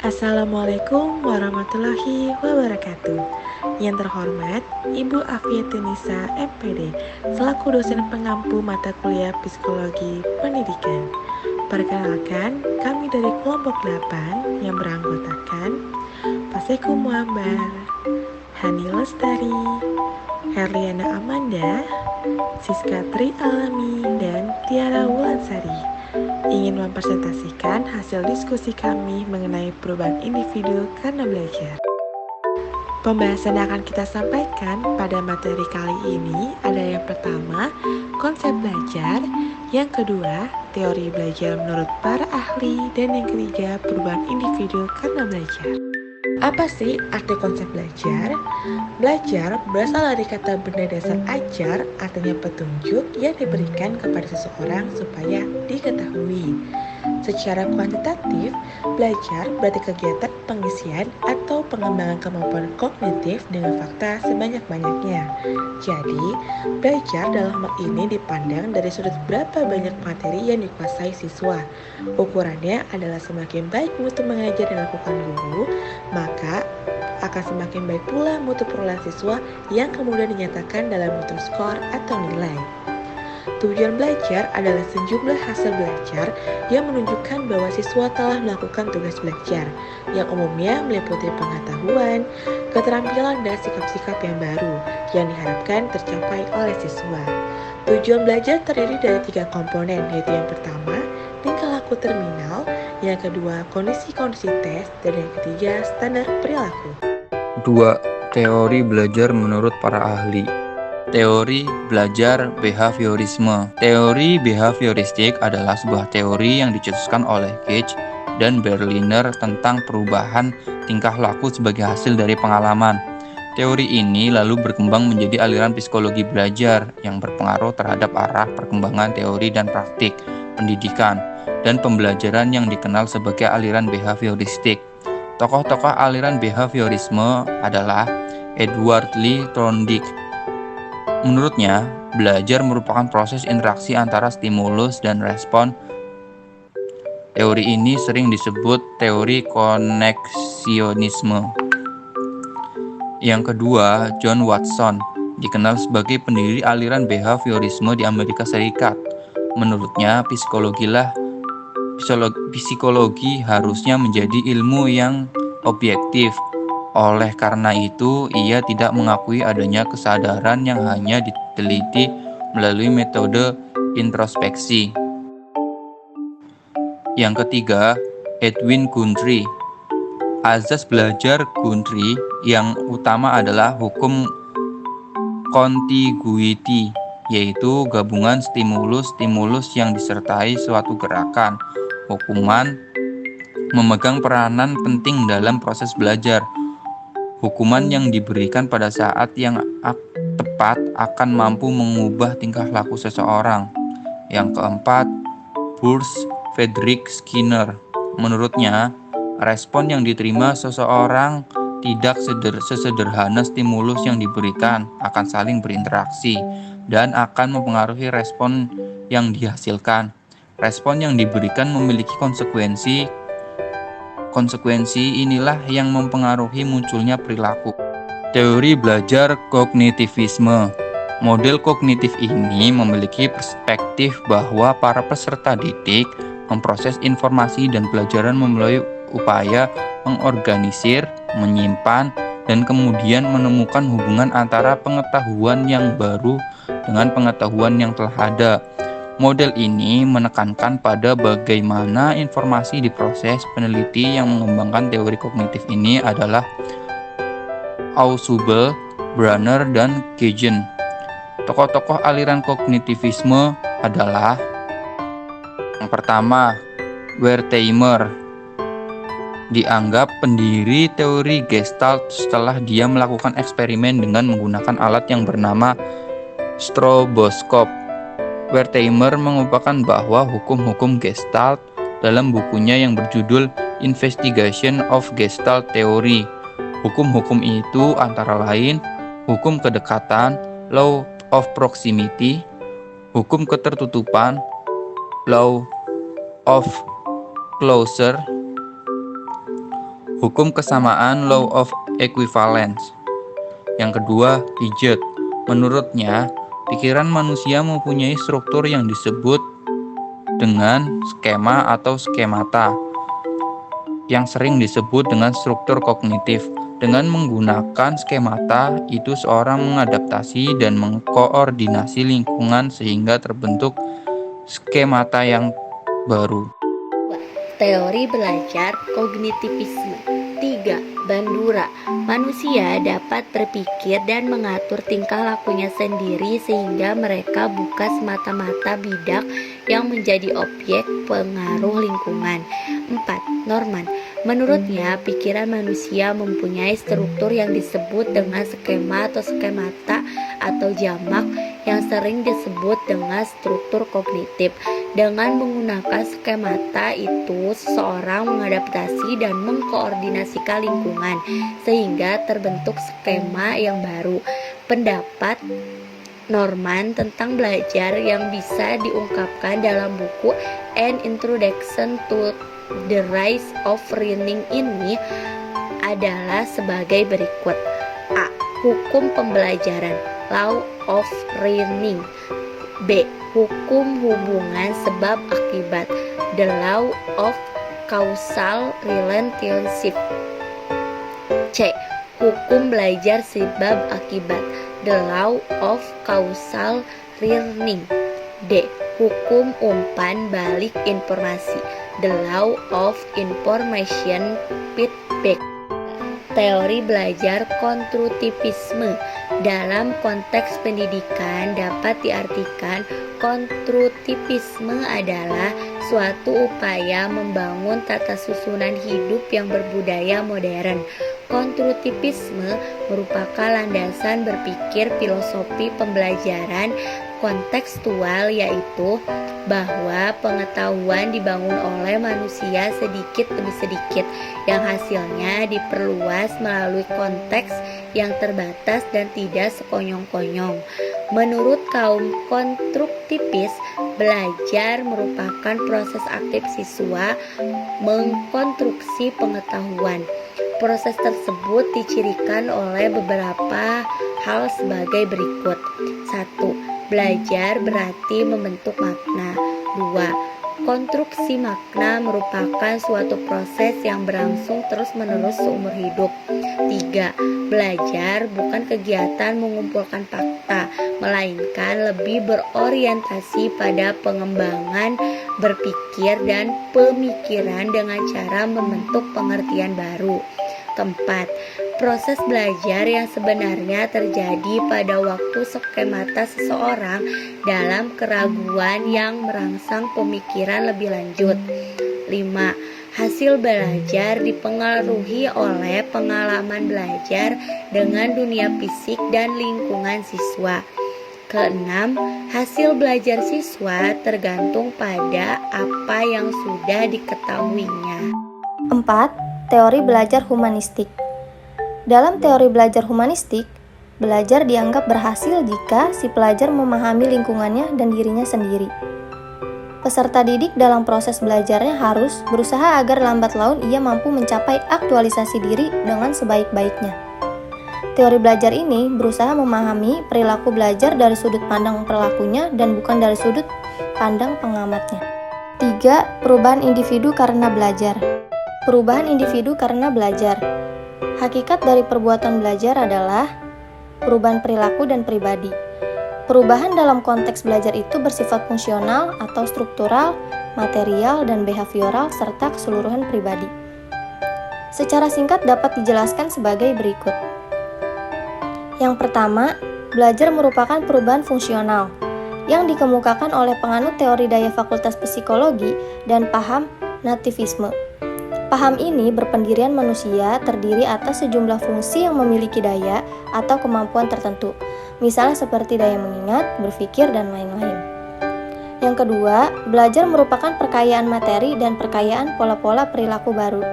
Assalamualaikum warahmatullahi wabarakatuh. Yang terhormat, Ibu Afiatunisa MPD, selaku dosen pengampu mata kuliah Psikologi Pendidikan. Perkenalkan, kami dari kelompok 8 yang beranggotakan Paseku Muambar, Hani Lestari, Herliana Amanda, Siska Tri Alami, dan Tiara Wulansari ingin mempresentasikan hasil diskusi kami mengenai perubahan individu karena belajar. Pembahasan yang akan kita sampaikan pada materi kali ini ada yang pertama, konsep belajar, yang kedua, teori belajar menurut para ahli, dan yang ketiga, perubahan individu karena belajar. Apa sih arti konsep belajar? Belajar berasal dari kata benda dasar ajar, artinya petunjuk yang diberikan kepada seseorang supaya diketahui. Secara kuantitatif, belajar berarti kegiatan pengisian atau pengembangan kemampuan kognitif dengan fakta sebanyak-banyaknya. Jadi, belajar dalam hal ini dipandang dari sudut berapa banyak materi yang dikuasai siswa. Ukurannya adalah semakin baik mutu mengajar yang dilakukan guru, maka akan semakin baik pula mutu perolehan siswa yang kemudian dinyatakan dalam mutu skor atau nilai. Tujuan belajar adalah sejumlah hasil belajar yang menunjukkan bahwa siswa telah melakukan tugas belajar, yang umumnya meliputi pengetahuan, keterampilan, dan sikap-sikap yang baru yang diharapkan tercapai oleh siswa. Tujuan belajar terdiri dari 3 komponen, yaitu yang pertama, tingkah laku terminal, yang kedua, kondisi-kondisi tes, dan yang ketiga, standar perilaku. 2. Teori belajar menurut para ahli. Teori belajar behaviorisme. Teori behavioristik adalah sebuah teori yang dicetuskan oleh Gage dan Berliner tentang perubahan tingkah laku sebagai hasil dari pengalaman. Teori ini lalu berkembang menjadi aliran psikologi belajar yang berpengaruh terhadap arah perkembangan teori dan praktik pendidikan dan pembelajaran yang dikenal sebagai aliran behavioristik. Tokoh-tokoh aliran behaviorisme adalah Edward Lee Thorndike. Menurutnya, belajar merupakan proses interaksi antara stimulus dan respon. Teori ini sering disebut teori koneksionisme. Yang kedua, John Watson, dikenal sebagai pendiri aliran behaviorisme di Amerika Serikat. Menurutnya, psikologi harusnya menjadi ilmu yang objektif. Oleh karena itu, ia tidak mengakui adanya kesadaran yang hanya diteliti melalui metode introspeksi. Yang ketiga, Edwin Gundry. Azas belajar Gundry yang utama adalah hukum contiguity, yaitu gabungan stimulus-stimulus yang disertai suatu gerakan. Hukuman memegang peranan penting dalam proses belajar. Hukuman yang diberikan pada saat yang tepat akan mampu mengubah tingkah laku seseorang. Yang keempat, Bruce Frederick Skinner. Menurutnya, respon yang diterima seseorang tidak sesederhana stimulus yang diberikan, akan saling berinteraksi dan akan mempengaruhi respon yang dihasilkan. Respon yang diberikan memiliki konsekuensi. Konsekuensi inilah yang mempengaruhi munculnya perilaku. Teori belajar kognitivisme. Model kognitif ini memiliki perspektif bahwa para peserta didik memproses informasi dan pelajaran melalui upaya mengorganisir, menyimpan, dan kemudian menemukan hubungan antara pengetahuan yang baru dengan pengetahuan yang telah ada. Model ini menekankan pada bagaimana informasi diproses. Peneliti yang mengembangkan teori kognitif ini adalah Ausubel, Brunner, dan Kagan. Tokoh-tokoh aliran kognitivisme adalah yang pertama, Wertheimer. Dianggap pendiri teori Gestalt setelah dia melakukan eksperimen dengan menggunakan alat yang bernama stroboskop. Wertheimer mengungkapkan bahwa hukum-hukum Gestalt dalam bukunya yang berjudul Investigation of Gestalt Theory. Hukum-hukum itu antara lain hukum kedekatan, law of proximity, hukum ketertutupan, law of closure, Hukum kesamaan law of equivalence. Yang kedua, Piaget. Menurutnya, pikiran manusia mempunyai struktur yang disebut dengan skema atau skemata, yang sering disebut dengan struktur kognitif. Dengan menggunakan skemata, itu seorang mengadaptasi dan mengkoordinasi lingkungan sehingga terbentuk skemata yang baru. Teori belajar kognitivisme. 3. Bandura. Manusia dapat berpikir dan mengatur tingkah lakunya sendiri sehingga mereka bukan semata-mata bidak yang menjadi objek pengaruh lingkungan. 4. Norman. Menurutnya, pikiran manusia mempunyai struktur yang disebut dengan skema atau skemata atau jamak yang sering disebut dengan struktur kognitif. Dengan menggunakan skemata itu, seseorang mengadaptasi dan mengkoordinasikan lingkungan sehingga terbentuk skema yang baru. Pendapat Norman tentang belajar yang bisa diungkapkan dalam buku An Introduction to the Rise of Learning ini adalah sebagai berikut. A. Hukum pembelajaran, Law of Learning. B. Hukum hubungan sebab akibat, The Law of Causal Relationship. C. Hukum belajar sebab akibat, The Law of Causal Learning. D. Hukum umpan balik informasi, The Law of Information Feedback. Teori belajar konstruktivisme. Dalam konteks pendidikan dapat diartikan konstruktivisme adalah suatu upaya membangun tata susunan hidup yang berbudaya modern. Konstruktivisme merupakan landasan berpikir filosofi pembelajaran kontekstual, yaitu bahwa pengetahuan dibangun oleh manusia sedikit demi sedikit yang hasilnya diperluas melalui konteks yang terbatas dan tidak sekonyong-konyong. Menurut kaum konstruktivis, belajar merupakan proses aktif siswa mengkonstruksi pengetahuan. Proses tersebut dicirikan oleh beberapa hal sebagai berikut. 1. Belajar berarti membentuk makna. 2. Konstruksi makna merupakan suatu proses yang berlangsung terus-menerus seumur hidup. 3. Belajar bukan kegiatan mengumpulkan fakta, melainkan lebih berorientasi pada pengembangan berpikir dan pemikiran dengan cara membentuk pengertian baru. 4. Proses belajar yang sebenarnya terjadi pada waktu skemata seseorang dalam keraguan yang merangsang pemikiran lebih lanjut. 5. Hasil belajar dipengaruhi oleh pengalaman belajar dengan dunia fisik dan lingkungan siswa. 6. Hasil belajar siswa tergantung pada apa yang sudah diketahuinya. 4. Teori belajar humanistik. Dalam teori belajar humanistik, belajar dianggap berhasil jika si pelajar memahami lingkungannya dan dirinya sendiri. Peserta didik dalam proses belajarnya harus berusaha agar lambat laun ia mampu mencapai aktualisasi diri dengan sebaik-baiknya. Teori belajar ini berusaha memahami perilaku belajar dari sudut pandang pelakunya dan bukan dari sudut pandang pengamatnya. 3. Perubahan individu karena belajar. Perubahan individu karena belajar. Hakikat dari perbuatan belajar adalah perubahan perilaku dan pribadi. Perubahan dalam konteks belajar itu bersifat fungsional atau struktural, material, dan behavioral, serta keseluruhan pribadi. Secara singkat dapat dijelaskan sebagai berikut. Yang pertama, belajar merupakan perubahan fungsional yang dikemukakan oleh penganut teori daya fakultas psikologi dan paham nativisme. Paham ini berpendirian manusia terdiri atas sejumlah fungsi yang memiliki daya atau kemampuan tertentu, misalnya seperti daya mengingat, berpikir, dan lain-lain. Yang kedua, belajar merupakan perkayaan materi dan perkayaan pola-pola perilaku baru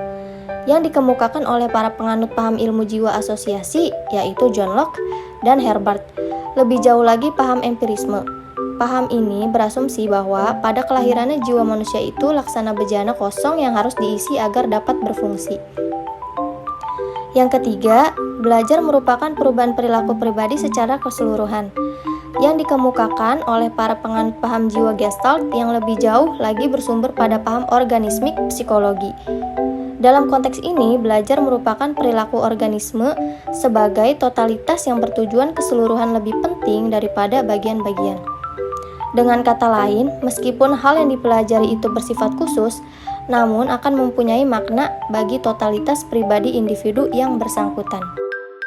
yang dikemukakan oleh para penganut paham ilmu jiwa asosiasi, yaitu John Locke dan Herbart. Lebih jauh lagi paham empirisme. Paham ini berasumsi bahwa pada kelahirannya jiwa manusia itu laksana bejana kosong yang harus diisi agar dapat berfungsi. Yang ketiga, belajar merupakan perubahan perilaku pribadi secara keseluruhan yang dikemukakan oleh para penganut paham jiwa Gestalt yang lebih jauh lagi bersumber pada paham organismik psikologi. Dalam konteks ini, belajar merupakan perilaku organisme sebagai totalitas yang bertujuan keseluruhan lebih penting daripada bagian-bagian. Dengan kata lain, meskipun hal yang dipelajari itu bersifat khusus, namun akan mempunyai makna bagi totalitas pribadi individu yang bersangkutan.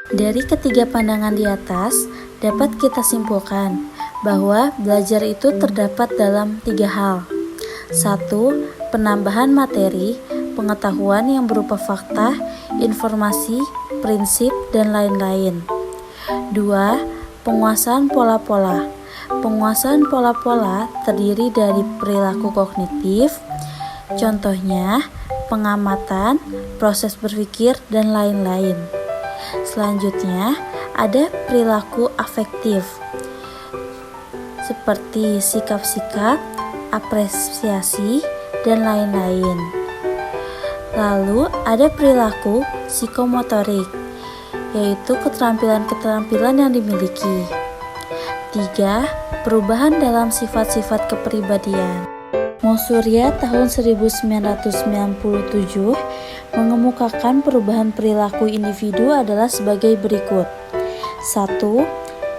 Dari ketiga pandangan di atas, dapat kita simpulkan bahwa belajar itu terdapat dalam 3 hal. 1. Penambahan materi, pengetahuan yang berupa fakta, informasi, prinsip, dan lain-lain. 2. Penguasaan pola-pola. Penguasaan pola-pola terdiri dari perilaku kognitif, contohnya pengamatan, proses berpikir, dan lain-lain. Selanjutnya, ada perilaku afektif, seperti sikap-sikap, apresiasi, dan lain-lain. Lalu, ada perilaku psikomotorik, yaitu keterampilan-keterampilan yang dimiliki. 3. Perubahan dalam sifat-sifat kepribadian. Mosurya tahun 1997 mengemukakan perubahan perilaku individu adalah sebagai berikut. 1.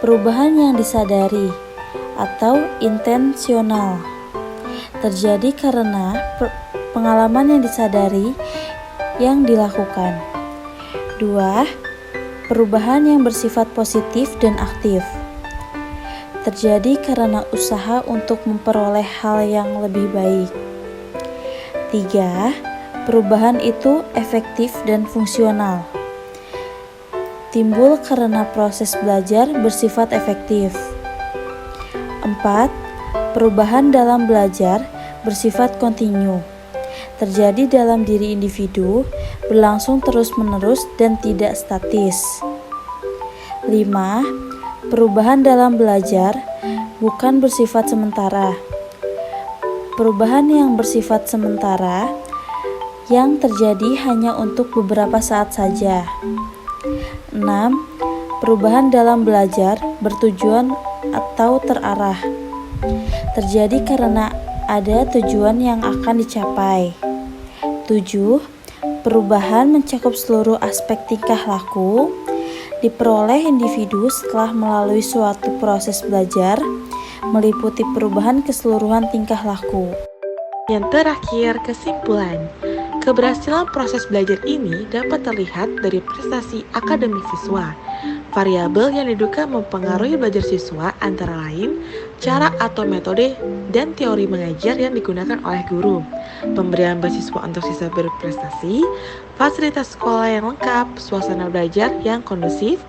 Perubahan yang disadari atau intensional terjadi karena pengalaman yang disadari yang dilakukan. 2. Perubahan yang bersifat positif dan aktif terjadi karena usaha untuk memperoleh hal yang lebih baik. 3. Perubahan itu efektif dan fungsional. Timbul karena proses belajar bersifat efektif. 4. Perubahan dalam belajar bersifat kontinu. Terjadi dalam diri individu, berlangsung terus-menerus dan tidak statis. 5. Perubahan dalam belajar bukan bersifat sementara. Perubahan yang bersifat sementara yang terjadi hanya untuk beberapa saat saja. 6. Perubahan dalam belajar bertujuan atau terarah. Terjadi karena ada tujuan yang akan dicapai. 7. Perubahan mencakup seluruh aspek tingkah laku, diperoleh individu setelah melalui suatu proses belajar, meliputi perubahan keseluruhan tingkah laku. Yang terakhir, kesimpulan. Keberhasilan proses belajar ini dapat terlihat dari prestasi akademik siswa. Variabel yang diduga mempengaruhi belajar siswa antara lain cara atau metode dan teori mengajar yang digunakan oleh guru, pemberian beasiswa untuk siswa berprestasi, fasilitas sekolah yang lengkap, suasana belajar yang kondusif,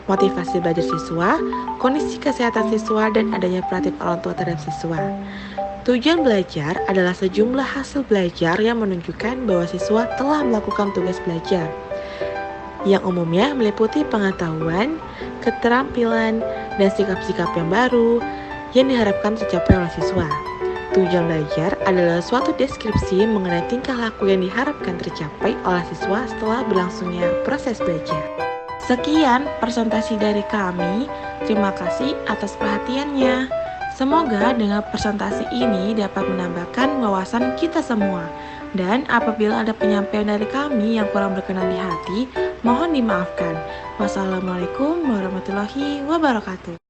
motivasi belajar siswa, kondisi kesehatan siswa, dan adanya perhatian orang tua terhadap siswa. Tujuan belajar adalah sejumlah hasil belajar yang menunjukkan bahwa siswa telah melakukan tugas belajar, yang umumnya meliputi pengetahuan, keterampilan, dan sikap-sikap yang baru yang diharapkan tercapai oleh siswa. Tujuan belajar adalah suatu deskripsi mengenai tingkah laku yang diharapkan tercapai oleh siswa setelah berlangsungnya proses belajar. Sekian presentasi dari kami. Terima kasih atas perhatiannya. Semoga dengan presentasi ini dapat menambahkan wawasan kita semua. Dan apabila ada penyampaian dari kami yang kurang berkenan di hati, mohon dimaafkan. Wassalamualaikum warahmatullahi wabarakatuh.